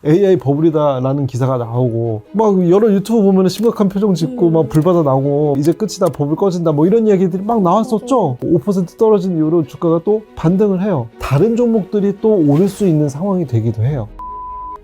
AI 버블이다라는 기사가 나오고 막 여러 유튜브 보면 심각한 표정 짓고 막 불바다 나오고 이제 끝이다 버블 꺼진다 뭐 이런 이야기들이 막 나왔었죠. 5% 떨어진 이후로 주가가 또 반등을 해요. 다른 종목들이 또 오를 수 있는 상황이 되기도 해요.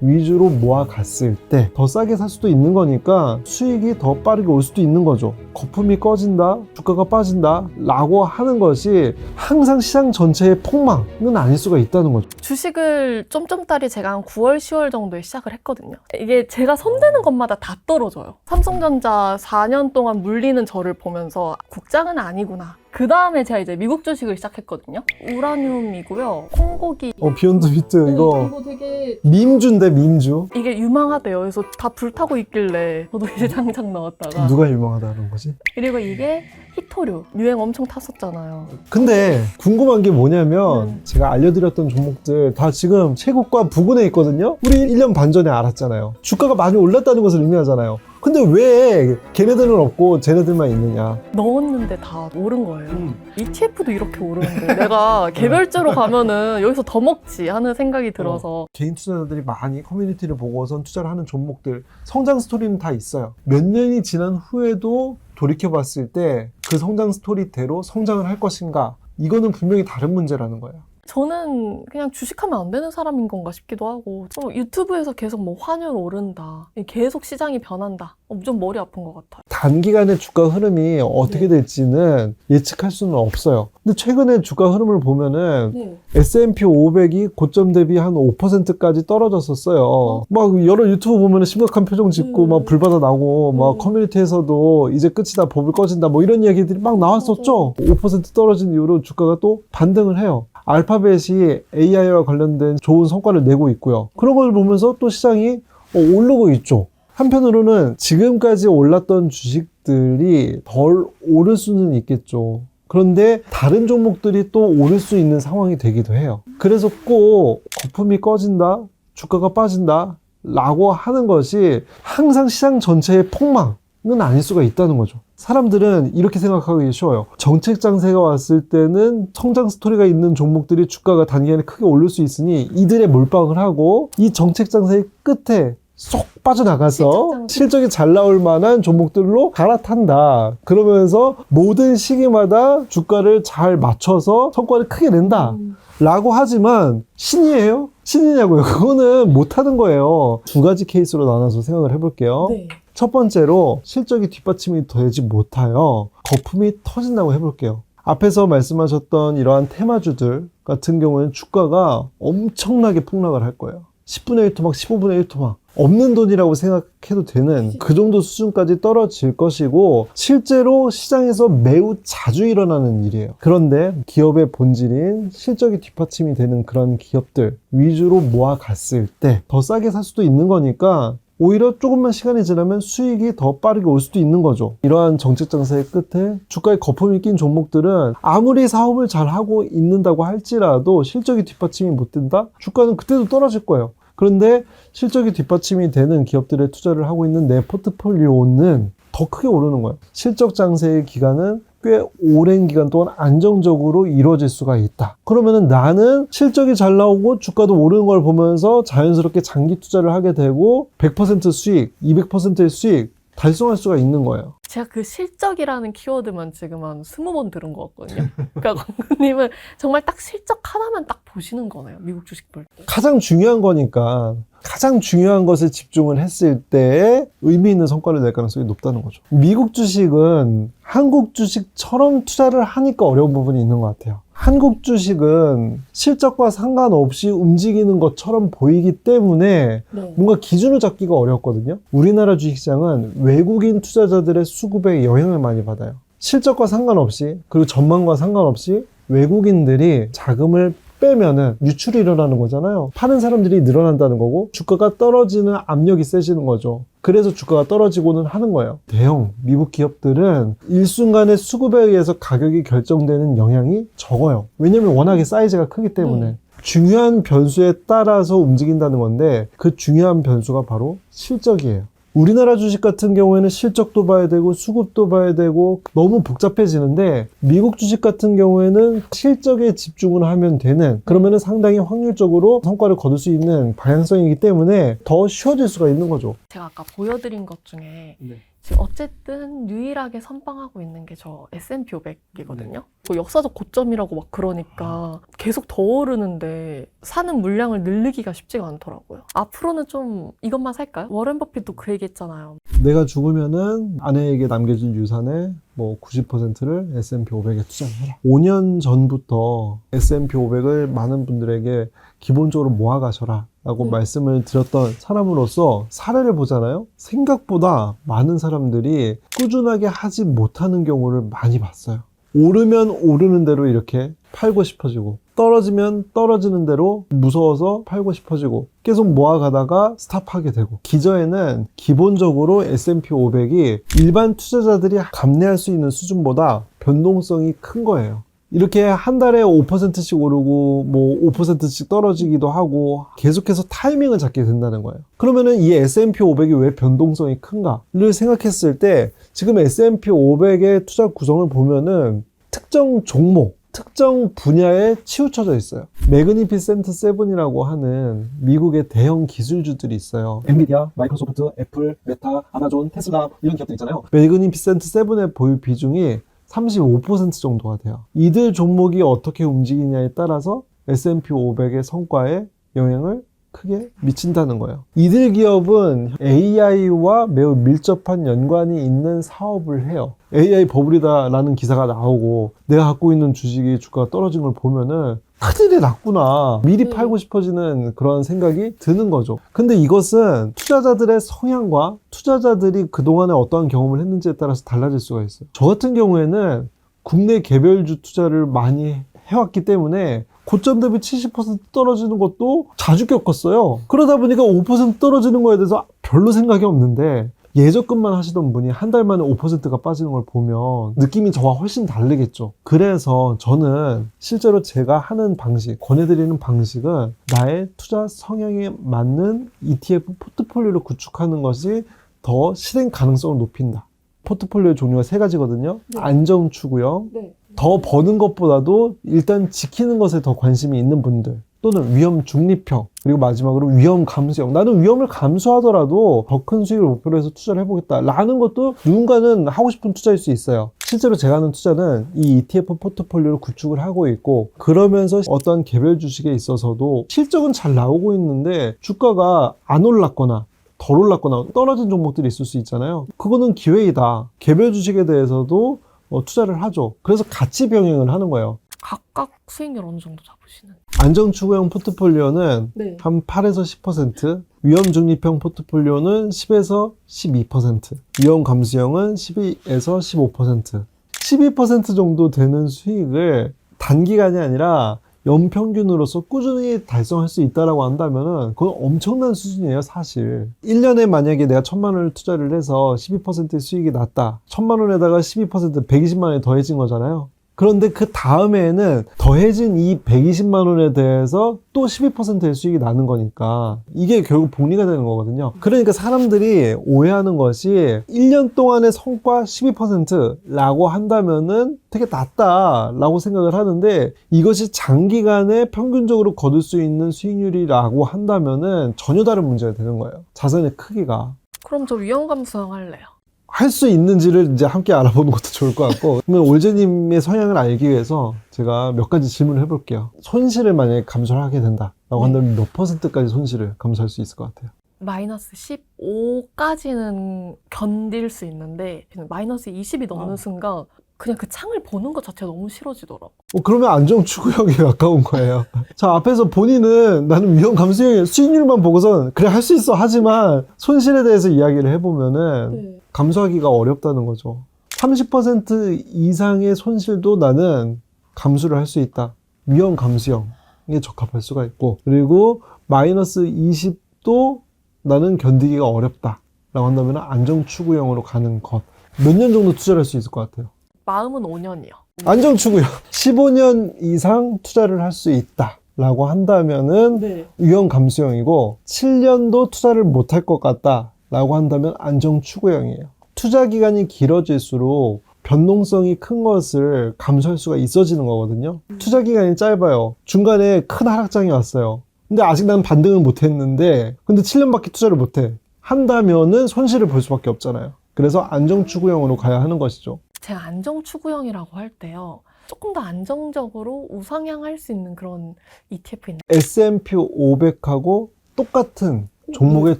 위주로 모아갔을 때 더 싸게 살 수도 있는 거니까 수익이 더 빠르게 올 수도 있는 거죠. 거품이 꺼진다, 주가가 빠진다 라고 하는 것이 항상 시장 전체의 폭망은 아닐 수가 있다는 거죠. 주식을 쫌쫌따리 제가 한 9월, 10월 정도에 시작을 했거든요. 이게 제가 손대는 것마다 다 떨어져요. 삼성전자 4년 동안 물리는 저를 보면서 국장은 아니구나. 그 다음에 제가 이제 미국 주식을 시작했거든요. 우라늄이고요. 콩고기. 비욘드 미트 이거 되게 밈주인데 밈주. 이게 유망하대요. 그래서 다 불타고 있길래 저도 이제 장장 넣었다가. 누가 유명하다는 거지? 그리고 이게 히토류. 유행 엄청 탔었잖아요. 근데 궁금한 게 뭐냐면 제가 알려드렸던 종목들 다 지금 최고가 부근에 있거든요. 우리 1년 반 전에 알았잖아요. 주가가 많이 올랐다는 것을 의미하잖아요. 근데 왜 걔네들은 없고 쟤네들만 있느냐. 넣었는데 다 오른 거예요. ETF도 이렇게 오르는데 내가 개별주로 가면은 여기서 더 먹지 하는 생각이 들어서 개인 투자자들이 많이 커뮤니티를 보고선 투자를 하는 종목들 성장 스토리는 다 있어요. 몇 년이 지난 후에도 돌이켜봤을 때 그 성장 스토리대로 성장을 할 것인가, 이거는 분명히 다른 문제라는 거예요. 저는 그냥 주식하면 안 되는 사람인 건가 싶기도 하고, 또 유튜브에서 계속 뭐 환율 오른다, 계속 시장이 변한다, 좀 머리 아픈 것 같아요. 단기간의 주가 흐름이 어떻게 될지는 예측할 수는 없어요. 근데 최근에 주가 흐름을 보면은 S&P 500이 고점 대비 한 5%까지 떨어졌었어요. 막 여러 유튜브 보면은 심각한 표정 짓고 막 불바다 나고 막 커뮤니티에서도 이제 끝이다 버블 꺼진다 뭐 이런 이야기들이 막 나왔었죠. 5% 떨어진 이후로 주가가 또 반등을 해요. 알파벳이 AI와 관련된 좋은 성과를 내고 있고요. 그런 걸 보면서 또 시장이 오르고 있죠. 한편으로는 지금까지 올랐던 주식들이 덜 오를 수는 있겠죠. 그런데 다른 종목들이 또 오를 수 있는 상황이 되기도 해요. 그래서 꼭 거품이 꺼진다, 주가가 빠진다 라고 하는 것이 항상 시장 전체의 폭망은 아닐 수가 있다는 거죠. 사람들은 이렇게 생각하기 쉬워요. 정책 장세가 왔을 때는 성장 스토리가 있는 종목들이 주가가 단기간에 크게 오를 수 있으니 이들에 몰빵을 하고, 이 정책 장세의 끝에 쏙 빠져나가서 실적이 잘 나올 만한 종목들로 갈아탄다. 그러면서 모든 시기마다 주가를 잘 맞춰서 성과를 크게 낸다 라고 하지만 신이에요? 신이냐고요? 그거는 못하는 거예요. 두 가지 케이스로 나눠서 생각을 해볼게요. 첫 번째로 실적이 뒷받침이 되지 못하여 거품이 터진다고 해볼게요. 앞에서 말씀하셨던 이러한 테마주들 같은 경우에는 주가가 엄청나게 폭락을 할 거예요. 10분의 1 토막, 15분의 1 토막. 없는 돈이라고 생각해도 되는 그 정도 수준까지 떨어질 것이고, 실제로 시장에서 매우 자주 일어나는 일이에요. 그런데 기업의 본질인 실적이 뒷받침이 되는 그런 기업들 위주로 모아갔을 때 더 싸게 살 수도 있는 거니까 오히려 조금만 시간이 지나면 수익이 더 빠르게 올 수도 있는 거죠. 이러한 정책 장세의 끝에 주가에 거품이 낀 종목들은 아무리 사업을 잘 하고 있는다고 할지라도 실적이 뒷받침이 못 된다? 주가는 그때도 떨어질 거예요. 그런데 실적이 뒷받침이 되는 기업들에 투자를 하고 있는 내 포트폴리오는 더 크게 오르는 거예요. 실적 장세의 기간은 꽤 오랜 기간 동안 안정적으로 이루어질 수가 있다. 그러면은 나는 실적이 잘 나오고 주가도 오르는 걸 보면서 자연스럽게 장기 투자를 하게 되고 100% 수익, 200%의 수익 달성할 수가 있는 거예요. 제가 그 실적이라는 키워드만 지금 한 20번 들은 것 같거든요. 그러니까 광구님은 정말 딱 실적 하나만 딱 보시는 거네요. 미국 주식 볼 때. 가장 중요한 거니까 가장 중요한 것에 집중을 했을 때 의미 있는 성과를 낼 가능성이 높다는 거죠. 미국 주식은 한국 주식처럼 투자를 하니까 어려운 부분이 있는 것 같아요. 한국 주식은 실적과 상관없이 움직이는 것처럼 보이기 때문에 뭔가 기준을 잡기가 어렵거든요. 우리나라 주식시장은 외국인 투자자들의 수급에 영향을 많이 받아요. 실적과 상관없이, 그리고 전망과 상관없이 외국인들이 자금을 빼면은 유출이 일어나는 거잖아요. 파는 사람들이 늘어난다는 거고 주가가 떨어지는 압력이 세지는 거죠. 그래서 주가가 떨어지고는 하는 거예요. 대형 미국 기업들은 일순간의 수급에 의해서 가격이 결정되는 영향이 적어요. 왜냐면 워낙에 사이즈가 크기 때문에. 중요한 변수에 따라서 움직인다는 건데 그 중요한 변수가 바로 실적이에요. 우리나라 주식 같은 경우에는 실적도 봐야 되고 수급도 봐야 되고 너무 복잡해지는데 미국 주식 같은 경우에는 실적에 집중을 하면 되는 그러면은 상당히 확률적으로 성과를 거둘 수 있는 방향성이기 때문에 더 쉬워질 수가 있는 거죠. 제가 아까 보여드린 것 중에 네. 지금 어쨌든 유일하게 선방하고 있는 게 저 S&P 500이거든요. 뭐 역사적 고점이라고 막 그러니까 계속 더 오르는데 사는 물량을 늘리기가 쉽지가 않더라고요. 앞으로는 좀 이것만 살까요? 워렌 버핏도 그 얘기 했잖아요. 내가 죽으면은 아내에게 남겨진 유산의 뭐 90%를 S&P 500에 투자를 해라. 5년 전부터 S&P 500을 많은 분들에게 기본적으로 모아가셔라 라고 말씀을 드렸던 사람으로서 사례를 보잖아요. 생각보다 많은 사람들이 꾸준하게 하지 못하는 경우를 많이 봤어요. 오르면 오르는 대로 이렇게 팔고 싶어지고 떨어지면 떨어지는 대로 무서워서 팔고 싶어지고 계속 모아가다가 스탑하게 되고 기저에는 기본적으로 S&P 500이 일반 투자자들이 감내할 수 있는 수준보다 변동성이 큰 거예요. 이렇게 한 달에 5%씩 오르고 뭐 5%씩 떨어지기도 하고 계속해서 타이밍을 잡게 된다는 거예요. 그러면은 이 S&P 500이 왜 변동성이 큰가를 생각했을 때 지금 S&P 500의 투자 구성을 보면은 특정 종목, 특정 분야에 치우쳐져 있어요. 매그니피센트 세븐이라고 하는 미국의 대형 기술주들이 있어요. 엔비디아, 마이크로소프트, 애플, 메타, 아마존, 테슬라 이런 기업들 있잖아요. 매그니피센트 세븐의 보유 비중이 35% 정도가 돼요. 이들 종목이 어떻게 움직이냐에 따라서 S&P 500의 성과에 영향을 크게 미친다는 거예요. 이들 기업은 AI와 매우 밀접한 연관이 있는 사업을 해요. AI 버블이다라는 기사가 나오고 내가 갖고 있는 주식이 주가가 떨어진 걸 보면은 큰일이 났구나. 미리 팔고 싶어지는 그런 생각이 드는 거죠. 근데 이것은 투자자들의 성향과 투자자들이 그동안에 어떠한 경험을 했는지에 따라서 달라질 수가 있어요. 저 같은 경우에는 국내 개별주 투자를 많이 해왔기 때문에 고점 대비 70% 떨어지는 것도 자주 겪었어요. 그러다 보니까 5% 떨어지는 거에 대해서 별로 생각이 없는데 예적금만 하시던 분이 한 달 만에 5%가 빠지는 걸 보면 느낌이 저와 훨씬 다르겠죠. 그래서 저는 실제로 제가 하는 방식, 권해드리는 방식은 나의 투자 성향에 맞는 ETF 포트폴리오를 구축하는 것이 더 실행 가능성을 높인다. 포트폴리오 종류가 3가지거든요. 네. 안정 추구형, 네. 더 버는 것보다도 일단 지키는 것에 더 관심이 있는 분들, 또는 위험 중립형, 그리고 마지막으로 위험 감수형. 나는 위험을 감수하더라도 더 큰 수익을 목표로 해서 투자를 해보겠다 라는 것도 누군가는 하고 싶은 투자일 수 있어요. 실제로 제가 하는 투자는 이 ETF 포트폴리오를 구축을 하고 있고, 그러면서 어떤 개별 주식에 있어서도 실적은 잘 나오고 있는데 주가가 안 올랐거나 덜 올랐거나 떨어진 종목들이 있을 수 있잖아요. 그거는 기회이다. 개별 주식에 대해서도 투자를 하죠. 그래서 같이 병행을 하는 거예요. 각각 수익률 어느 정도 잡으시는? 안정 추구형 포트폴리오는 네. 한 8에서 10%, 위험 중립형 포트폴리오는 10에서 12%, 위험 감수형은 12에서 15%. 12% 정도 되는 수익을 단기간이 아니라 연평균으로서 꾸준히 달성할 수 있다라고 한다면은 그건 엄청난 수준이에요, 사실. 1년에 만약에 내가 1,000만 원을 투자를 해서 12%의 수익이 났다. 1,000만 원에다가 12% 120만 원이 더해진 거잖아요. 그런데 그 다음에는 더해진 이 120만 원에 대해서 또 12%의 수익이 나는 거니까 이게 결국 복리가 되는 거거든요. 그러니까 사람들이 오해하는 것이 1년 동안의 성과 12%라고 한다면은 되게 낮다라고 생각을 하는데 이것이 장기간에 평균적으로 거둘 수 있는 수익률이라고 한다면은 전혀 다른 문제가 되는 거예요. 자산의 크기가. 그럼 저 위험 감수형 할래요. 할 수 있는지를 이제 함께 알아보는 것도 좋을 것 같고, 그러면 올제님의 성향을 알기 위해서 제가 몇 가지 질문을 해볼게요. 손실을 만약에 감소를 하게 된다라고 한다면 몇 %까지 손실을 감소할 수 있을 것 같아요? 마이너스 15까지는 견딜 수 있는데 마이너스 20이 넘는 순간 그냥 그 창을 보는 것 자체가 너무 싫어지더라고. 그러면 안정추구형에 가까운 거예요. 자, 앞에서 본인은 나는 위험 감수형의 수익률만 보고선 그래 할 수 있어 하지만 손실에 대해서 이야기를 해보면은 감수하기가 어렵다는 거죠. 30% 이상의 손실도 나는 감수를 할 수 있다. 위험 감수형에 적합할 수가 있고, 그리고 마이너스 20도 나는 견디기가 어렵다 라고 한다면 안정추구형으로 가는 것. 몇 년 정도 투자를 할 수 있을 것 같아요? 마음은 5년이요. 안정추구형 15년 이상 투자를 할 수 있다 라고 한다면은 위험 감수형이고, 7년도 투자를 못할 것 같다 라고 한다면 안정 추구형이에요. 투자 기간이 길어질수록 변동성이 큰 것을 감수할 수가 있어지는 거거든요. 투자 기간이 짧아요. 중간에 큰 하락장이 왔어요. 근데 아직 난 반등을 못 했는데, 근데 7년밖에 투자를 못 해. 한다면은 손실을 볼 수밖에 없잖아요. 그래서 안정 추구형으로 가야 하는 것이죠. 제가 안정 추구형이라고 할 때요, 조금 더 안정적으로 우상향할 수 있는 그런 ETF 있나요? S&P 500하고 똑같은 종목에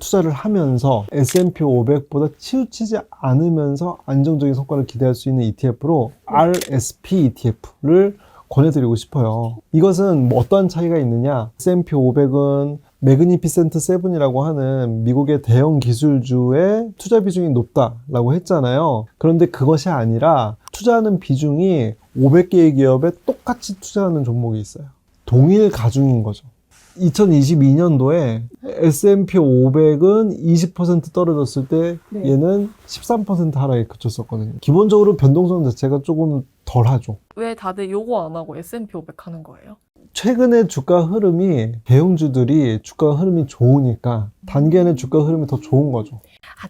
투자를 하면서 S&P 500보다 치우치지 않으면서 안정적인 성과를 기대할 수 있는 ETF로 RSP ETF를 권해드리고 싶어요. 이것은 뭐 어떠한 차이가 있느냐? S&P 500은 매그니피센트 7이라고 하는 미국의 대형 기술주의 투자 비중이 높다라고 했잖아요. 그런데 그것이 아니라 투자하는 비중이 500개의 기업에 똑같이 투자하는 종목이 있어요. 동일 가중인 거죠. 2022년도에 S&P 500은 20% 떨어졌을 때 얘는 13% 하락에 그쳤었거든요. 기본적으로 변동성 자체가 조금 덜하죠. 왜 다들 요거 안 하고 S&P 500 하는 거예요? 최근에 주가 흐름이 대형주들이 주가 흐름이 좋으니까 단기간에 주가 흐름이 더 좋은 거죠.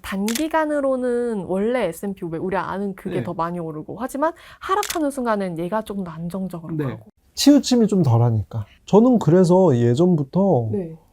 단기간으로는 원래 S&P 500 우리 아는 그게 더 많이 오르고, 하지만 하락하는 순간은 얘가 조금 더 안정적으로 가고. 치우침이 좀 덜하니까. 저는 그래서 예전부터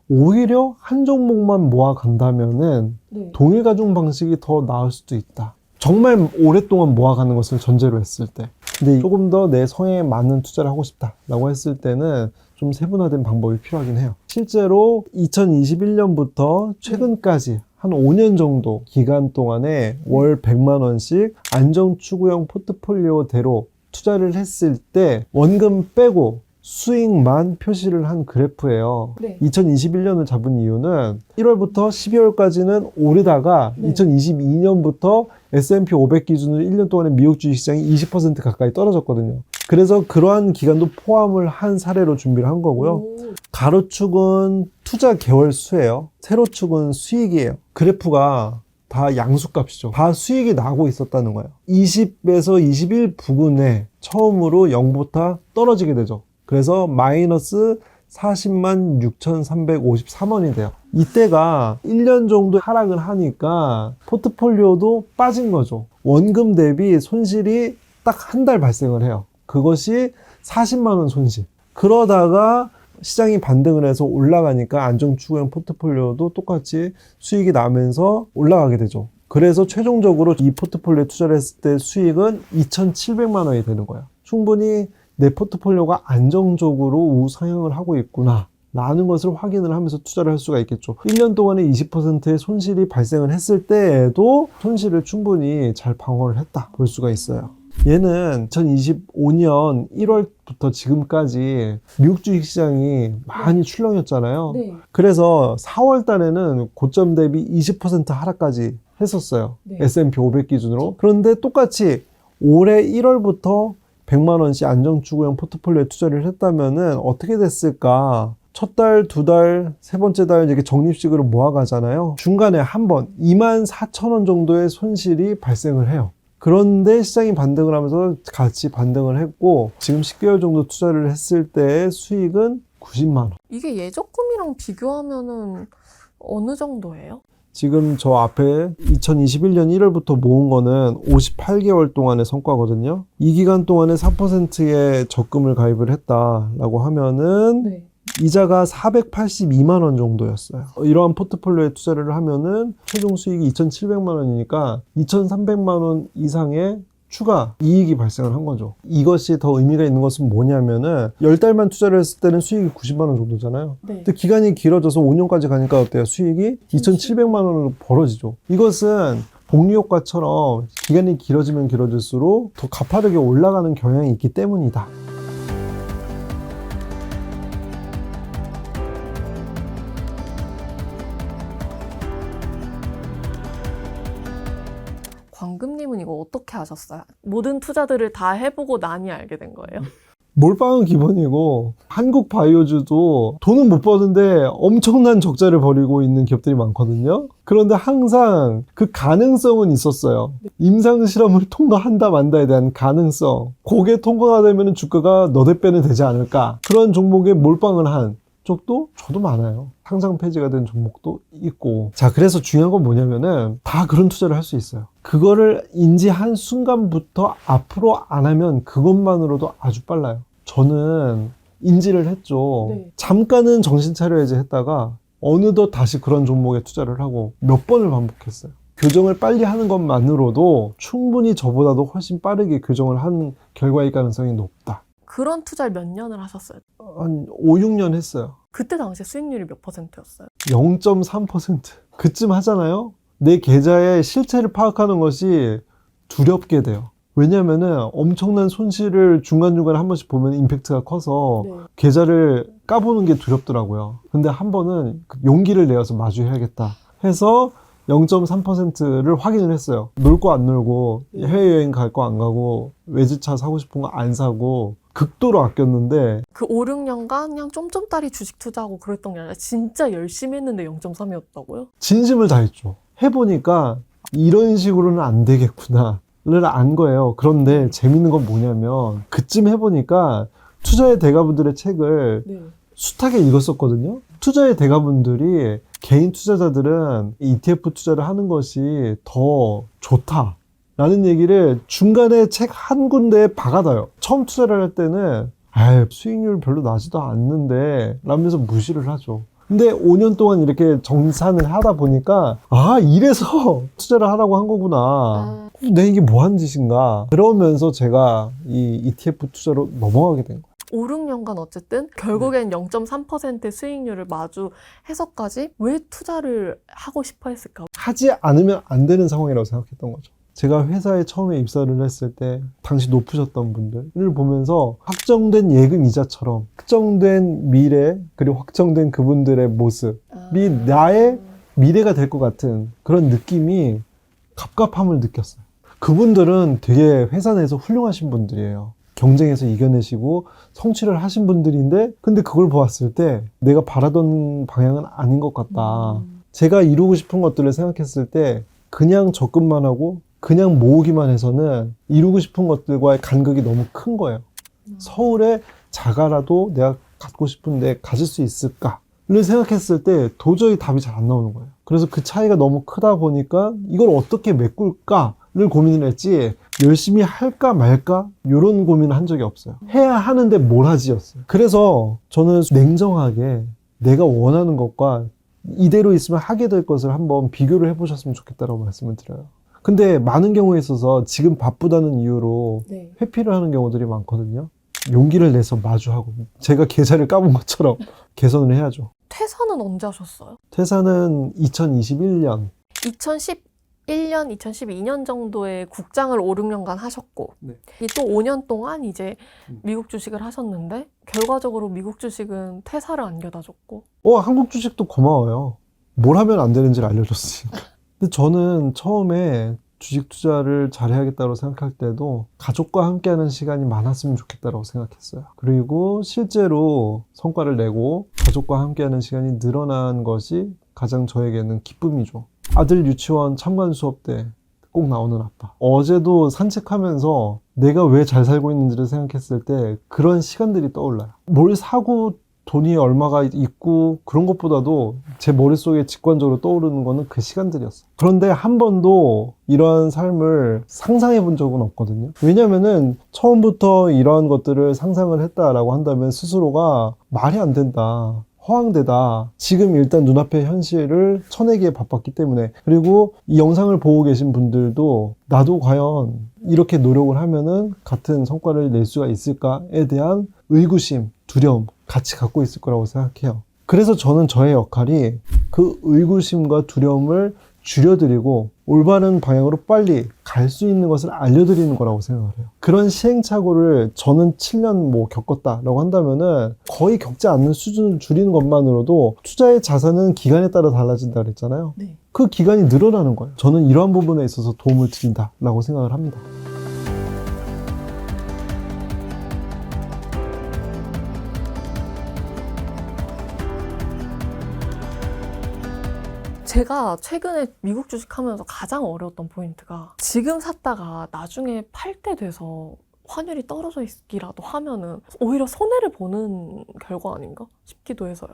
오히려 한 종목만 모아간다면은 동일 가중 방식이 더 나을 수도 있다. 정말 오랫동안 모아가는 것을 전제로 했을 때. 근데 조금 더 내 성향에 맞는 투자를 하고 싶다라고 했을 때는 좀 세분화된 방법이 필요하긴 해요. 실제로 2021년부터 최근까지 한 5년 정도 기간 동안에 월 100만 원씩 안정 추구형 포트폴리오대로 투자를 했을 때 원금 빼고 수익만 표시를 한 그래프예요. 2021년을 잡은 이유는 1월부터 12월까지는 오르다가 2022년부터 S&P 500 기준으로 1년 동안에 미국 주식시장이 20% 가까이 떨어졌거든요. 그래서 그러한 기간도 포함을 한 사례로 준비를 한 거고요. 가로축은 투자 개월 수예요. 세로축은 수익이에요. 그래프가 다 양수값이죠. 다 수익이 나고 있었다는 거예요. 20에서 21 부근에 처음으로 0부터 떨어지게 되죠. 그래서 마이너스 40만 6,353원이 돼요. 이때가 1년 정도 하락을 하니까 포트폴리오도 빠진 거죠. 원금 대비 손실이 딱 한 달 발생을 해요. 그것이 40만 원 손실. 그러다가 시장이 반등을 해서 올라가니까 안정추구형 포트폴리오도 똑같이 수익이 나면서 올라가게 되죠. 그래서 최종적으로 이 포트폴리오에 투자를 했을 때 수익은 2,700만 원이 되는 거예요. 충분히 내 포트폴리오가 안정적으로 우상향을 하고 있구나 라는 것을 확인을 하면서 투자를 할 수가 있겠죠. 1년 동안에 20%의 손실이 발생을 했을 때에도 손실을 충분히 잘 방어를 했다 볼 수가 있어요. 얘는 2025년 1월부터 지금까지 미국 주식시장이 많이 출렁였잖아요. 그래서 4월 달에는 고점 대비 20% 하락까지 했었어요. S&P 500 기준으로. 그런데 똑같이 올해 1월부터 100만 원씩 안정추구형 포트폴리오에 투자를 했다면은 어떻게 됐을까? 첫 달, 두 달, 세 번째 달 이렇게 적립식으로 모아가잖아요. 중간에 한 번 24,000원 정도의 손실이 발생을 해요. 그런데 시장이 반등을 하면서 같이 반등을 했고 지금 10개월 정도 투자를 했을 때의 수익은 90만 원. 이게 예적금이랑 비교하면은 어느 정도예요? 지금 저 앞에 2021년 1월부터 모은 거는 58개월 동안의 성과거든요. 이 기간 동안에 4%의 적금을 가입을 했다라고 하면은 이자가 482만 원 정도였어요. 이러한 포트폴리오에 투자를 하면은 최종 수익이 2,700만 원이니까 2,300만 원 이상의 추가 이익이 발생을 한 거죠. 이것이 더 의미가 있는 것은 뭐냐면은 10달만 투자를 했을 때는 수익이 90만 원 정도잖아요. 근데 기간이 길어져서 5년까지 가니까 어때요? 수익이 2,700만 원으로 벌어지죠. 이것은 복리 효과처럼 기간이 길어지면 길어질수록 더 가파르게 올라가는 경향이 있기 때문이다. 광금님은 이거 어떻게 하셨어요? 모든 투자들을 다 해보고 나니 알게 된 거예요? 몰빵은 기본이고 한국 바이오주도 돈은 못 버는데 엄청난 적자를 벌이고 있는 기업들이 많거든요. 그런데 항상 그 가능성은 있었어요. 임상실험을 통과한다 만다에 대한 가능성. 그게 통과가 되면 주가가 너댓 배는 되지 않을까. 그런 종목에 몰빵을 한 쪽도 저도 많아요. 상장 폐지가 된 종목도 있고. 자, 그래서 중요한 건 뭐냐면은 다 그런 투자를 할 수 있어요. 그거를 인지한 순간부터 앞으로 안 하면 그것만으로도 아주 빨라요. 저는 인지를 했죠. 네. 잠깐은 정신 차려야지 했다가 어느덧 다시 그런 종목에 투자를 하고 몇 번을 반복했어요. 교정을 빨리 하는 것만으로도 충분히 저보다도 훨씬 빠르게 교정을 한 결과일 가능성이 높다. 그런 투자를 몇 년을 하셨어요? 한 5, 6년 했어요. 그때 당시 수익률이 몇 %였어요? 0.3%. 그쯤 하잖아요? 내 계좌의 실체를 파악하는 것이 두렵게 돼요. 왜냐면은 엄청난 손실을 중간중간에 한 번씩 보면 임팩트가 커서 네. 계좌를 까보는 게 두렵더라고요. 근데 한 번은 용기를 내어서 마주해야겠다 해서 0.3%를 확인을 했어요. 놀 거 안 놀고 해외여행 갈 거 안 가고 외제차 사고 싶은 거 안 사고 극도로 아꼈는데 그 5, 6년간 그냥 쫌쫌따리 주식 투자하고 그랬던 게 아니라 진짜 열심히 했는데 0.3이었다고요? 진심을 다했죠. 해보니까 이런 식으로는 안 되겠구나 를 안 거예요. 그런데 재밌는 건 뭐냐면 그쯤 해보니까 투자의 대가분들의 책을 네. 숱하게 읽었었거든요. 투자의 대가분들이 개인 투자자들은 ETF 투자를 하는 것이 더 좋다 라는 얘기를 중간에 책 한 군데에 박아놔요. 처음 투자를 할 때는 수익률 별로 나지도 않는데 라면서 무시를 하죠. 근데 5년 동안 이렇게 정산을 하다 보니까 이래서 투자를 하라고 한 거구나. 내 이게 뭐 하는 짓인가. 그러면서 제가 이 ETF 투자로 넘어가게 된 거예요. 5, 6년간 어쨌든 결국엔 0.3%의 수익률을 마주해서까지 왜 투자를 하고 싶어 했을까? 하지 않으면 안 되는 상황이라고 생각했던 거죠. 제가 회사에 처음에 입사를 했을 때 당시 높으셨던 분들을 보면서 확정된 예금 이자처럼 확정된 미래 그리고 확정된 그분들의 모습이 나의 미래가 될 것 같은 그런 느낌이 갑갑함을 느꼈어요. 그분들은 되게 회사 내에서 훌륭하신 분들이에요. 경쟁에서 이겨내시고 성취를 하신 분들인데 근데 그걸 보았을 때 내가 바라던 방향은 아닌 것 같다. 제가 이루고 싶은 것들을 생각했을 때 그냥 적금만 하고 그냥 모으기만 해서는 이루고 싶은 것들과의 간극이 너무 큰 거예요. 서울에 자가라도 내가 갖고 싶은데 가질 수 있을까를 생각했을 때 도저히 답이 잘 안 나오는 거예요. 그래서 그 차이가 너무 크다 보니까 이걸 어떻게 메꿀까를 고민을 했지 열심히 할까 말까 이런 고민을 한 적이 없어요. 해야 하는데 뭘 하지였어요. 그래서 저는 냉정하게 내가 원하는 것과 이대로 있으면 하게 될 것을 한번 비교를 해보셨으면 좋겠다라고 말씀을 드려요. 근데 많은 경우에 있어서 지금 바쁘다는 이유로 회피를 하는 경우들이 많거든요. 용기를 내서 마주하고 제가 계좌를 까본 것처럼 개선을 해야죠. 퇴사는 언제 하셨어요? 퇴사는 2021년 2011년, 2012년 정도에 국장을 5, 6년간 하셨고 이 또 5년 동안 이제 미국 주식을 하셨는데 결과적으로 미국 주식은 퇴사를 안겨다 줬고 한국 주식도 고마워요. 뭘 하면 안 되는지를 알려줬으니까. 근데 저는 처음에 주식 투자를 잘해야겠다고 생각할 때도 가족과 함께하는 시간이 많았으면 좋겠다고 생각했어요. 그리고 실제로 성과를 내고 가족과 함께하는 시간이 늘어난 것이 가장 저에게는 기쁨이죠. 아들 유치원 참관 수업 때 꼭 나오는 아빠. 어제도 산책하면서 내가 왜 잘 살고 있는지를 생각했을 때 그런 시간들이 떠올라요. 뭘 사고 돈이 얼마가 있고 그런 것보다도 제 머릿속에 직관적으로 떠오르는 거는 그 시간들이었어요. 그런데 한 번도 이러한 삶을 상상해 본 적은 없거든요. 왜냐면은 처음부터 이러한 것들을 상상을 했다라고 한다면 스스로가 말이 안 된다. 허황되다. 지금 일단 눈앞의 현실을 쳐내기에 바빴기 때문에. 그리고 이 영상을 보고 계신 분들도 나도 과연 이렇게 노력을 하면은 같은 성과를 낼 수가 있을까에 대한 의구심, 두려움 같이 갖고 있을 거라고 생각해요. 그래서 저는 저의 역할이 그 의구심과 두려움을 줄여드리고 올바른 방향으로 빨리 갈 수 있는 것을 알려드리는 거라고 생각을 해요. 그런 시행착오를 저는 7년 겪었다라고 한다면은 거의 겪지 않는 수준을 줄이는 것만으로도 투자의 자산은 기간에 따라 달라진다 그랬잖아요. 그 기간이 늘어나는 거예요. 저는 이러한 부분에 있어서 도움을 드린다라고 생각을 합니다. 제가 최근에 미국 주식 하면서 가장 어려웠던 포인트가 지금 샀다가 나중에 팔 때 돼서 환율이 떨어져 있기라도 하면은 오히려 손해를 보는 결과 아닌가 싶기도 해서요.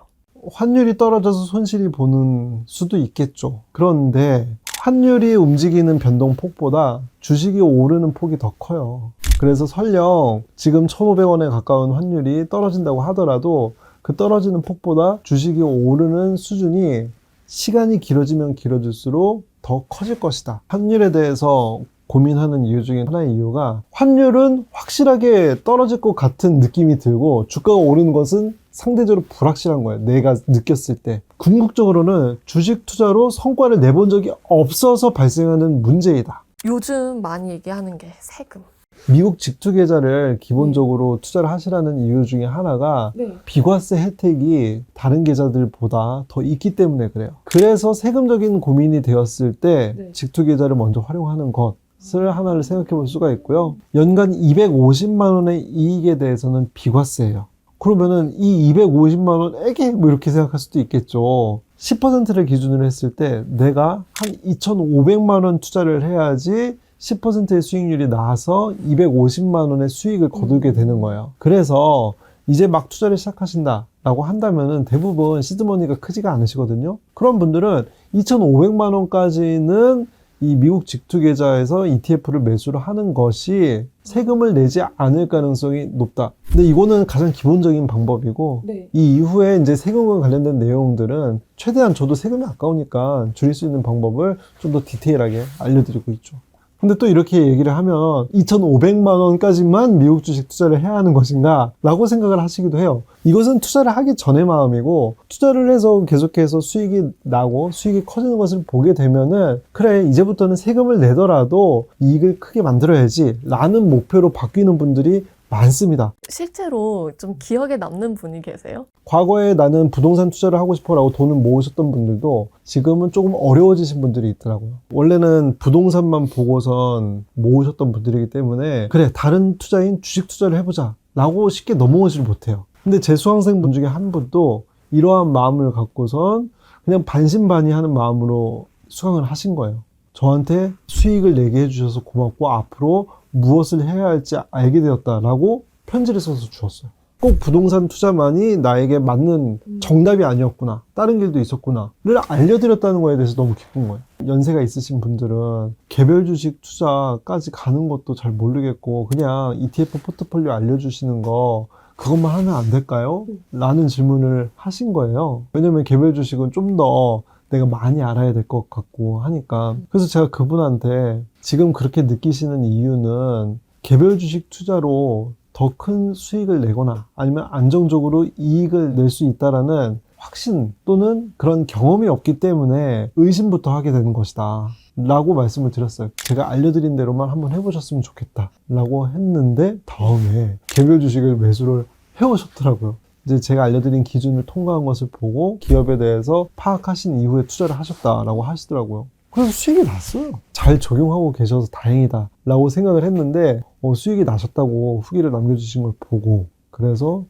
환율이 떨어져서 손실이 보는 수도 있겠죠. 그런데 환율이 움직이는 변동폭보다 주식이 오르는 폭이 더 커요. 그래서 설령 지금 1,500원에 가까운 환율이 떨어진다고 하더라도 그 떨어지는 폭보다 주식이 오르는 수준이 시간이 길어지면 길어질수록 더 커질 것이다. 환율에 대해서 고민하는 이유 중에 하나의 이유가 환율은 확실하게 떨어질 것 같은 느낌이 들고 주가가 오르는 것은 상대적으로 불확실한 거예요. 내가 느꼈을 때. 궁극적으로는 주식 투자로 성과를 내본 적이 없어서 발생하는 문제이다. 요즘 많이 얘기하는 게 세금. 미국 직투계좌를 기본적으로 투자를 하시라는 이유 중에 하나가 비과세 혜택이 다른 계좌들보다 더 있기 때문에 그래요. 그래서 세금적인 고민이 되었을 때 직투계좌를 먼저 활용하는 것을 하나를 생각해 볼 수가 있고요. 연간 250만 원의 이익에 대해서는 비과세예요. 그러면은 이 250만 원에게 뭐 이렇게 생각할 수도 있겠죠. 10%를 기준으로 했을 때 내가 한 2,500만 원 투자를 해야지 10%의 수익률이 나와서 250만 원의 수익을 거두게 되는 거예요. 그래서 이제 막 투자를 시작하신다 라고 한다면은 대부분 시드머니가 크지가 않으시거든요. 그런 분들은 2,500만 원까지는 이 미국 직투계좌에서 ETF를 매수를 하는 것이 세금을 내지 않을 가능성이 높다. 근데 이거는 가장 기본적인 방법이고 이 이후에 이제 세금과 관련된 내용들은 최대한 저도 세금이 아까우니까 줄일 수 있는 방법을 좀 더 디테일하게 알려드리고 있죠. 근데 또 이렇게 얘기를 하면 2,500만 원까지만 미국 주식 투자를 해야 하는 것인가 라고 생각을 하시기도 해요. 이것은 투자를 하기 전의 마음이고 투자를 해서 계속해서 수익이 나고 수익이 커지는 것을 보게 되면은 그래 이제부터는 세금을 내더라도 이익을 크게 만들어야지 라는 목표로 바뀌는 분들이 많습니다. 실제로 좀 기억에 남는 분이 계세요? 과거에 나는 부동산 투자를 하고 싶어라고 돈을 모으셨던 분들도 지금은 조금 어려워지신 분들이 있더라고요. 원래는 부동산만 보고선 모으셨던 분들이기 때문에 그래 다른 투자인 주식 투자를 해보자 라고 쉽게 넘어오질 못해요. 근데 제 수강생분 중에 한 분도 이러한 마음을 갖고선 그냥 반신반의하는 마음으로 수강을 하신 거예요. 저한테 수익을 내게 해주셔서 고맙고 앞으로 무엇을 해야 할지 알게 되었다라고 편지를 써서 주었어요. 꼭 부동산 투자만이 나에게 맞는 정답이 아니었구나, 다른 길도 있었구나를 알려드렸다는 거에 대해서 너무 기쁜 거예요. 연세가 있으신 분들은 개별 주식 투자까지 가는 것도 잘 모르겠고 그냥 ETF 포트폴리오 알려주시는 거 그것만 하면 안 될까요? 라는 질문을 하신 거예요. 왜냐면 개별 주식은 좀 더 내가 많이 알아야 될 것 같고 하니까. 그래서 제가 그분한테 지금 그렇게 느끼시는 이유는 개별 주식 투자로 더 큰 수익을 내거나 아니면 안정적으로 이익을 낼 수 있다라는 확신 또는 그런 경험이 없기 때문에 의심부터 하게 되는 것이다 라고 말씀을 드렸어요. 제가 알려드린 대로만 한번 해보셨으면 좋겠다 라고 했는데 다음에 개별 주식을 매수를 해오셨더라고요. 이제 제가 알려드린 기준을 통과한 것을 보고 기업에 대해서 파악하신 이후에 투자를 하셨다라고 하시더라고요. 그래서 수익이 났어요. 잘 적용하고 계셔서 다행이다 라고 생각을 했는데 수익이 나셨다고 후기를 남겨주신 걸 보고 그래서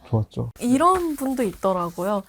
좋았죠. 이런 분도 있더라고요.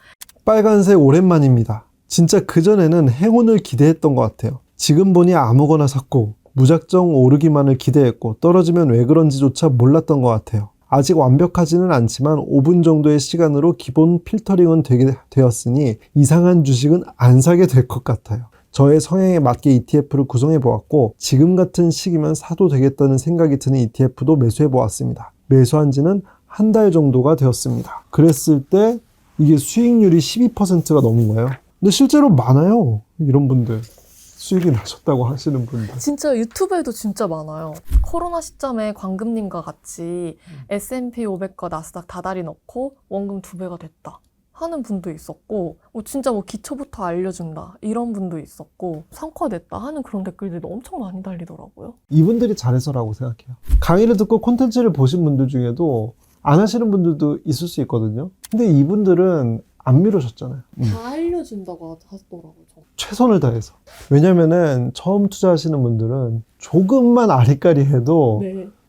빨간색 오랜만입니다. 진짜 그전에는 행운을 기대했던 것 같아요. 지금 보니 아무거나 샀고 무작정 오르기만을 기대했고 떨어지면 왜 그런지조차 몰랐던 것 같아요. 아직 완벽하지는 않지만 5분 정도의 시간으로 기본 필터링은 되었으니 이상한 주식은 안 사게 될 것 같아요. 저의 성향에 맞게 ETF를 구성해 보았고 지금 같은 시기면 사도 되겠다는 생각이 드는 ETF도 매수해 보았습니다. 매수한 지는 한 달 정도가 되었습니다. 그랬을 때 이게 수익률이 12%가 넘은 거예요. 근데 실제로 많아요. 이런 분들. 수익이 나셨다고 하시는 분들. 진짜 유튜브에도 진짜 많아요. 코로나 시점에 광금님과 같이 S&P 500과 나스닥 다달이 넣고 원금 2배가 됐다 하는 분도 있었고 진짜 기초부터 알려준다 이런 분도 있었고 성과냈다 하는 그런 댓글들이 엄청 많이 달리더라고요. 이분들이 잘해서라고 생각해요. 강의를 듣고 콘텐츠를 보신 분들 중에도 안 하시는 분들도 있을 수 있거든요. 근데 이분들은 안 미루셨잖아요. 다 알려준다고 하더라고요. 최선을 다해서. 왜냐면은 처음 투자하시는 분들은 조금만 아리까리해도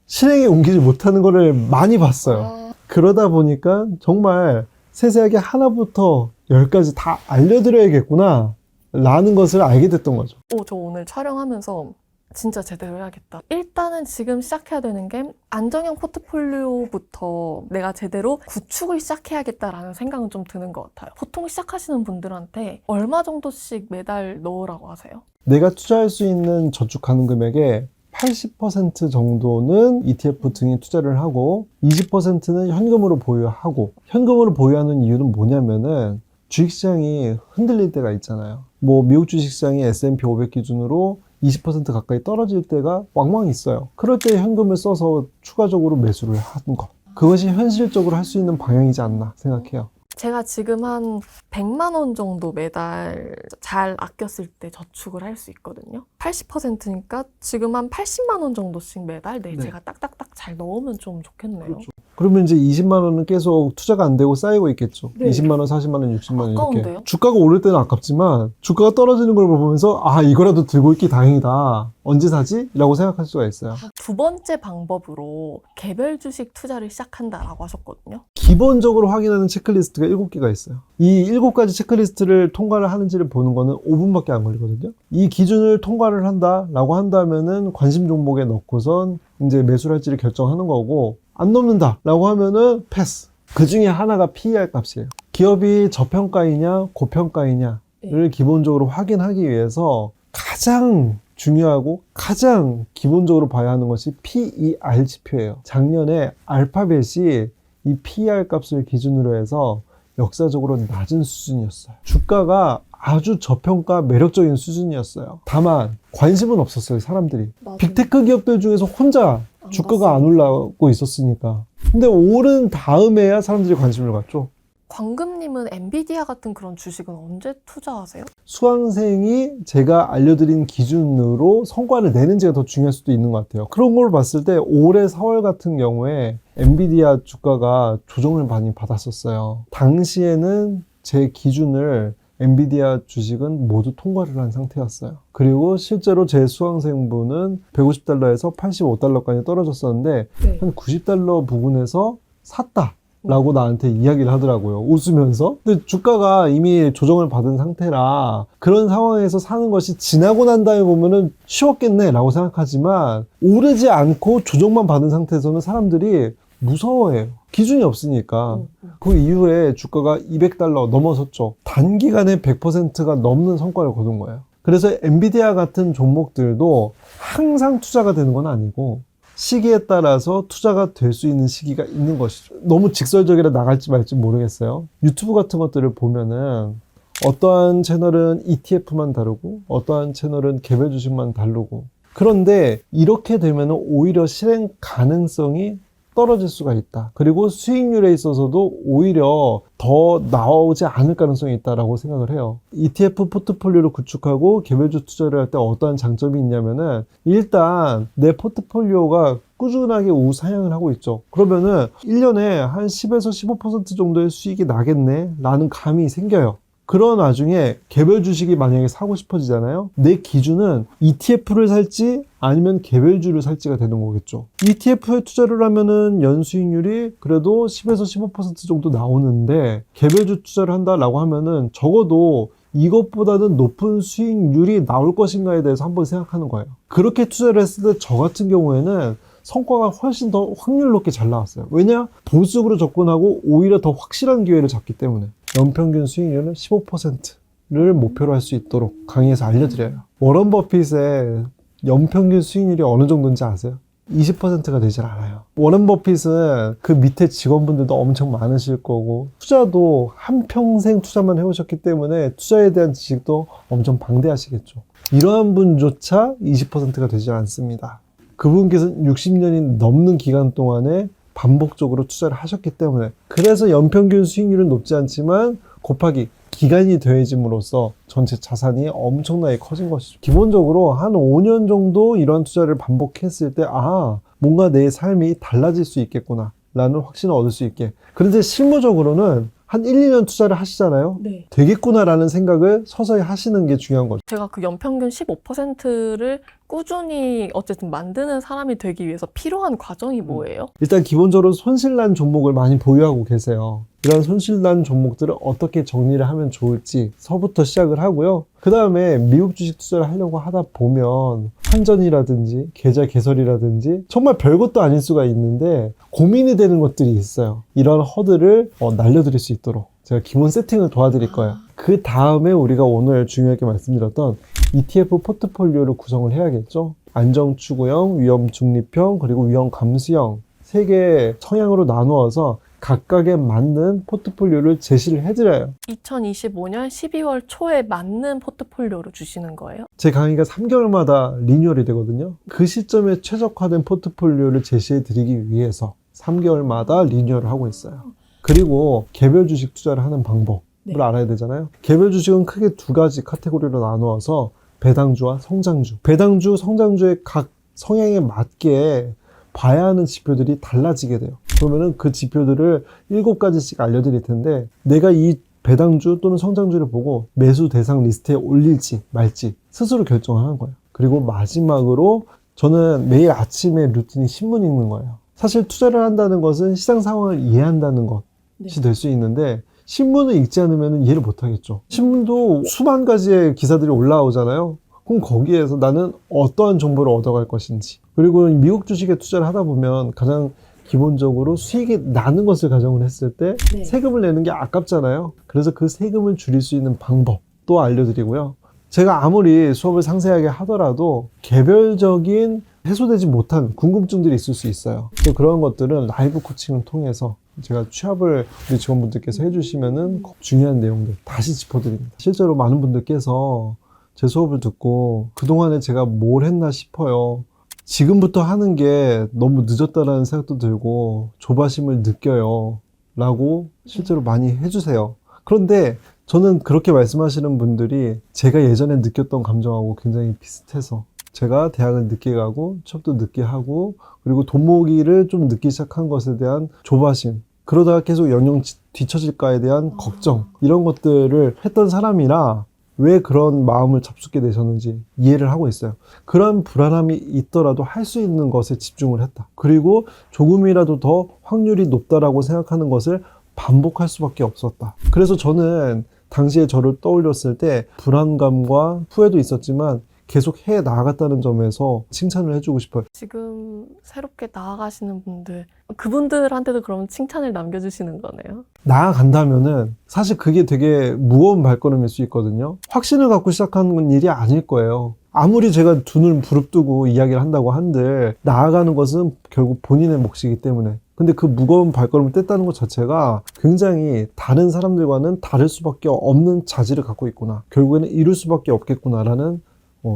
실행에 옮기지 못하는 거를 많이 봤어요. 그러다 보니까 정말 세세하게 하나부터 10까지 다 알려드려야겠구나 라는 것을 알게 됐던 거죠. 저 오늘 촬영하면서 진짜 제대로 해야겠다. 일단은 지금 시작해야 되는 게 안정형 포트폴리오부터 내가 제대로 구축을 시작해야겠다라는 생각은 좀 드는 것 같아요. 보통 시작하시는 분들한테 얼마 정도씩 매달 넣으라고 하세요? 내가 투자할 수 있는 저축하는 금액의 80% 정도는 ETF 등에 투자를 하고 20%는 현금으로 보유하고, 현금으로 보유하는 이유는 뭐냐면은 주식시장이 흔들릴 때가 있잖아요. 뭐 미국 주식시장이 S&P 500 기준으로 20% 가까이 떨어질 때가 왕왕 있어요. 그럴 때 현금을 써서 추가적으로 매수를 하는 것, 그것이 현실적으로 할 수 있는 방향이지 않나 생각해요. 제가 지금 한 100만 원 정도 매달 잘 아꼈을 때 저축을 할 수 있거든요. 80%니까 지금 한 80만 원 정도씩 매달 제가 딱딱딱 잘 넣으면 좀 좋겠네요. 그렇죠. 그러면 이제 20만 원은 계속 투자가 안 되고 쌓이고 있겠죠. 네. 20만 원, 40만 원, 60만 원 이렇게. 아까운데요? 주가가 오를 때는 아깝지만 주가가 떨어지는 걸 보면서 아, 이거라도 들고 있기 다행이다. 언제 사지? 라고 생각할 수가 있어요. 두 번째 방법으로 개별 주식 투자를 시작한다라고 하셨거든요. 기본적으로 확인하는 체크리스트가 7개가 있어요. 이 7가지 체크리스트를 통과를 하는지를 보는 거는 5분밖에 안 걸리거든요. 이 기준을 통과를 한다라고 한다면은 관심 종목에 넣고선 이제 매수를 할지를 결정하는 거고, 안 넘는다라고 하면은 패스. 그 중에 하나가 PER 값이에요. 기업이 저평가이냐 고평가이냐를 기본적으로 확인하기 위해서 가장 중요하고 가장 기본적으로 봐야 하는 것이 PER 지표예요. 작년에 알파벳이 이 PER 값을 기준으로 해서 역사적으로 낮은 수준이었어요. 주가가 아주 저평가 매력적인 수준이었어요. 다만 관심은 없었어요, 사람들이. 맞아요. 빅테크 기업들 중에서 혼자 주가가 안 올라오고 있었으니까. 근데 오른 다음에야 사람들이 관심을 갖죠. 광금님은 엔비디아 같은 그런 주식은 언제 투자하세요? 수강생이 제가 알려드린 기준으로 성과를 내는지가 더 중요할 수도 있는 것 같아요. 그런 걸 봤을 때 올해 4월 같은 경우에 엔비디아 주가가 조정을 많이 받았었어요. 당시에는 제 기준을 엔비디아 주식은 모두 통과를 한 상태였어요. 그리고 실제로 제 수강생분은 150달러에서 85달러까지 떨어졌었는데 한 90달러 부근에서 샀다 라고 나한테 이야기를 하더라고요. 웃으면서. 근데 주가가 이미 조정을 받은 상태라 그런 상황에서 사는 것이 지나고 난 다음에 보면은 쉬웠겠네 라고 생각하지만, 오르지 않고 조정만 받은 상태에서는 사람들이 무서워해요. 기준이 없으니까. 그 이후에 주가가 200달러 넘어섰죠. 단기간에 100%가 넘는 성과를 거둔 거예요. 그래서 엔비디아 같은 종목들도 항상 투자가 되는 건 아니고 시기에 따라서 투자가 될 수 있는 시기가 있는 것이죠. 너무 직설적이라 나갈지 말지 모르겠어요. 유튜브 같은 것들을 보면은 어떠한 채널은 ETF만 다루고 어떠한 채널은 개별 주식만 다루고, 그런데 이렇게 되면 오히려 실행 가능성이 떨어질 수가 있다. 그리고 수익률에 있어서도 오히려 더 나오지 않을 가능성이 있다라고 생각을 해요. ETF 포트폴리오를 구축하고 개별주 투자를 할 때 어떠한 장점이 있냐면은, 일단 내 포트폴리오가 꾸준하게 우상향을 하고 있죠. 그러면은 1년에 한 10에서 15% 정도의 수익이 나겠네 라는 감이 생겨요. 그런 와중에 개별 주식이 만약에 사고 싶어지잖아요. 내 기준은 ETF를 살지 아니면 개별주를 살지가 되는 거겠죠. ETF에 투자를 하면은 연수익률이 그래도 10에서 15% 정도 나오는데, 개별주 투자를 한다라고 하면은 적어도 이것보다는 높은 수익률이 나올 것인가에 대해서 한번 생각하는 거예요. 그렇게 투자를 했을 때 저 같은 경우에는 성과가 훨씬 더 확률 높게 잘 나왔어요. 왜냐? 보수적으로 접근하고 오히려 더 확실한 기회를 잡기 때문에. 연평균 수익률은 15%를 목표로 할 수 있도록 강의에서 알려드려요. 워런 버핏의 연평균 수익률이 어느 정도인지 아세요? 20%가 되질 않아요. 워런 버핏은 그 밑에 직원분들도 엄청 많으실 거고, 투자도 한평생 투자만 해오셨기 때문에 투자에 대한 지식도 엄청 방대하시겠죠. 이러한 분조차 20%가 되지 않습니다. 그분께서는 60년이 넘는 기간 동안에 반복적으로 투자를 하셨기 때문에, 그래서 연평균 수익률은 높지 않지만 곱하기 기간이 더해짐으로써 전체 자산이 엄청나게 커진 것이죠. 기본적으로 한 5년 정도 이런 투자를 반복했을 때, 아, 뭔가 내 삶이 달라질 수 있겠구나 라는 확신을 얻을 수 있게. 그런데 실무적으로는 한 1, 2년 투자를 하시잖아요. 네. 되겠구나라는 생각을 서서히 하시는 게 중요한 거죠. 제가 그 연평균 15%를 꾸준히 어쨌든 만드는 사람이 되기 위해서 필요한 과정이 뭐예요? 일단 기본적으로 손실난 종목을 많이 보유하고 계세요. 이런 손실난 종목들을 어떻게 정리를 하면 좋을지서부터 시작을 하고요. 그 다음에 미국 주식 투자를 하려고 하다 보면 환전이라든지 계좌 개설이라든지 정말 별것도 아닐 수가 있는데 고민이 되는 것들이 있어요. 이런 허들을 날려드릴 수 있도록 제가 기본 세팅을 도와드릴 거예요. 그 다음에 우리가 오늘 중요하게 말씀드렸던 ETF 포트폴리오를 구성을 해야겠죠. 안정 추구형, 위험 중립형, 그리고 위험 감수형 세 개의 성향으로 나누어서 각각에 맞는 포트폴리오를 제시를 해드려요. 2025년 12월 초에 맞는 포트폴리오를 주시는 거예요? 제 강의가 3개월마다 리뉴얼이 되거든요. 그 시점에 최적화된 포트폴리오를 제시해 드리기 위해서 3개월마다 리뉴얼을 하고 있어요. 그리고 개별 주식 투자를 하는 방법을 알아야 되잖아요. 개별 주식은 크게 두 가지 카테고리로 나누어서 배당주와 성장주. 배당주, 성장주의 각 성향에 맞게 봐야 하는 지표들이 달라지게 돼요. 그러면은 그 지표들을 7가지씩 알려드릴 텐데 내가 이 배당주 또는 성장주를 보고 매수 대상 리스트에 올릴지 말지 스스로 결정을 하는 거예요. 그리고 마지막으로 저는 매일 아침에 루틴이 신문 읽는 거예요. 사실 투자를 한다는 것은 시장 상황을 이해한다는 것이 될 수 있는데 신문을 읽지 않으면 이해를 못 하겠죠. 신문도 수만 가지의 기사들이 올라오잖아요. 그럼 거기에서 나는 어떠한 정보를 얻어갈 것인지, 그리고 미국 주식에 투자를 하다 보면 가장 기본적으로 수익이 나는 것을 가정을 했을 때 세금을 내는 게 아깝잖아요. 그래서 그 세금을 줄일 수 있는 방법도 알려드리고요. 제가 아무리 수업을 상세하게 하더라도 개별적인 해소되지 못한 궁금증들이 있을 수 있어요. 그래서 그런 것들은 라이브 코칭을 통해서 제가 취합을 우리 직원분들께서 해주시면은 중요한 내용들 다시 짚어드립니다. 실제로 많은 분들께서 제 수업을 듣고 그동안에 제가 뭘 했나 싶어요. 지금부터 하는 게 너무 늦었다라는 생각도 들고 조바심을 느껴요 라고 실제로 많이 해주세요. 그런데 저는 그렇게 말씀하시는 분들이 제가 예전에 느꼈던 감정하고 굉장히 비슷해서 제가 대학을 늦게 가고 취업도 늦게 하고 그리고 돈 모으기를 좀 늦게 시작한 것에 대한 조바심, 그러다가 계속 영영 뒤처질까에 대한 걱정, 이런 것들을 했던 사람이라 왜 그런 마음을 잡수게 되셨는지 이해를 하고 있어요. 그런 불안함이 있더라도 할 수 있는 것에 집중을 했다. 그리고 조금이라도 더 확률이 높다라고 생각하는 것을 반복할 수밖에 없었다. 그래서 저는 당시에 저를 떠올렸을 때 불안감과 후회도 있었지만 계속 해 나아갔다는 점에서 칭찬을 해주고 싶어요. 지금 새롭게 나아가시는 분들, 그분들한테도 그럼 칭찬을 남겨주시는 거네요? 나아간다면은 사실 그게 되게 무거운 발걸음일 수 있거든요. 확신을 갖고 시작하는 일이 아닐 거예요. 아무리 제가 두 눈 부릅뜨고 이야기를 한다고 한들 나아가는 것은 결국 본인의 몫이기 때문에, 근데 그 무거운 발걸음을 뗐다는 것 자체가 굉장히 다른 사람들과는 다를 수밖에 없는 자질을 갖고 있구나, 결국에는 이룰 수밖에 없겠구나라는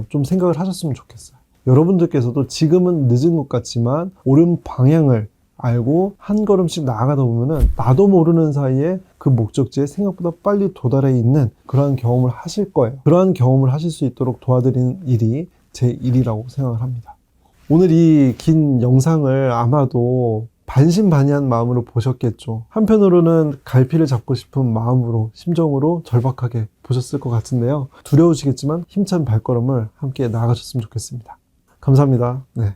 좀 생각을 하셨으면 좋겠어요. 여러분들께서도 지금은 늦은 것 같지만 옳은 방향을 알고 한 걸음씩 나아가다 보면은 나도 모르는 사이에 그 목적지에 생각보다 빨리 도달해 있는 그러한 경험을 하실 거예요. 그러한 경험을 하실 수 있도록 도와드리는 일이 제 일이라고 생각을 합니다. 오늘 이 긴 영상을 아마도 반신반의한 마음으로 보셨겠죠. 한편으로는 갈피를 잡고 싶은 마음으로, 심정으로 절박하게 보셨을 것 같은데요. 두려우시겠지만 힘찬 발걸음을 함께 나아가셨으면 좋겠습니다. 감사합니다. 네.